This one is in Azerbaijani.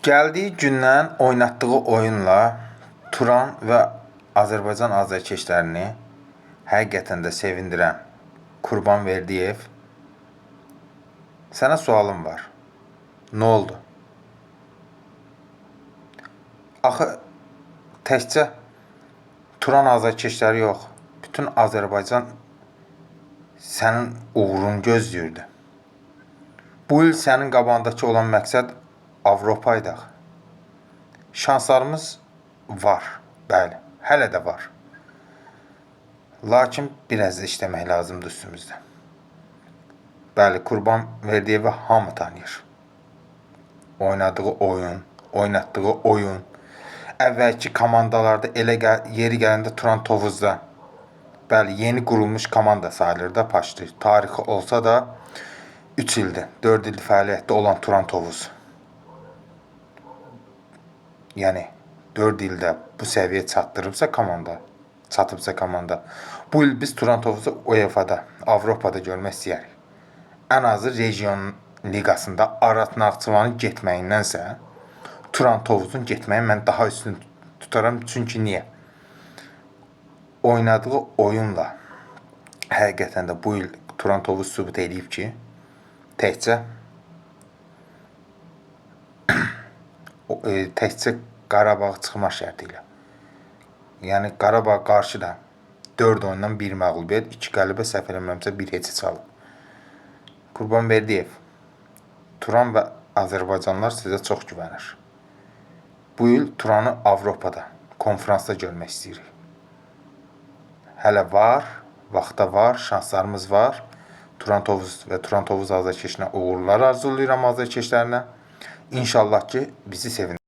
Gəldiyi gündən oynatdığı oyunla Turan və Azərbaycan azarkeşlərini həqiqətən də sevindirən Qurbanverdiyev, sənə sualım var. Nə oldu? Axı təkcə Turan azarkeşləri yox, bütün Azərbaycan sənin uğurunu gözləyirdi. Bu il sənin qabağındakı olan məqsəd Avropa idi. Şanslarımız var, bəli, hələ də var. Lakin biraz da işləmək lazımdır üstümüzdə. Bəli, Qurbanverdiyevi hamı tanıyır. Oynadığı oyun, oynatdığı oyun, əvvəlki komandalarda yeri gələndə Turan Tovuzda, bəli, yeni qurulmuş komanda sayılır da Paşlı. Tarixi olsa da 3 ildir, 4 ildir fəaliyyətdə olan Turan Tovuz. Yəni 4 ildə bu səviyyə çatdırıbsa komanda, bu il biz Turan Tovuzu UEFA-da, Avropada görmək istəyirik. Ən azı region liqasında Arat Naxçıvanın getməyindən Turan Tovuzun getməyi mən daha üstün tutaram. Çünki niyə? Oynadığı oyunla həqiqətən də bu il Turan Tovuz sübut edib ki, təkcə Qarabağ çıxma şərti ilə. Yəni Qarabağ qarşı da 4 oyundan 1 məğlubiyyət, 2 qələbə, səhv eləmirəmsə 1 heçə çalıb. Qurbanverdiyev, Turan və Azərbaycanlılar sizə çox güvənir. Bu il Turanı Avropada, konferansda görmək istəyirik. Hələ var, vaxta var, şanslarımız var. Turan Tovuz və Turan Tovuz azarkeşinə uğurlar arzulayıram azarkeşlərinə. İnşallah ki, bizi sevindir.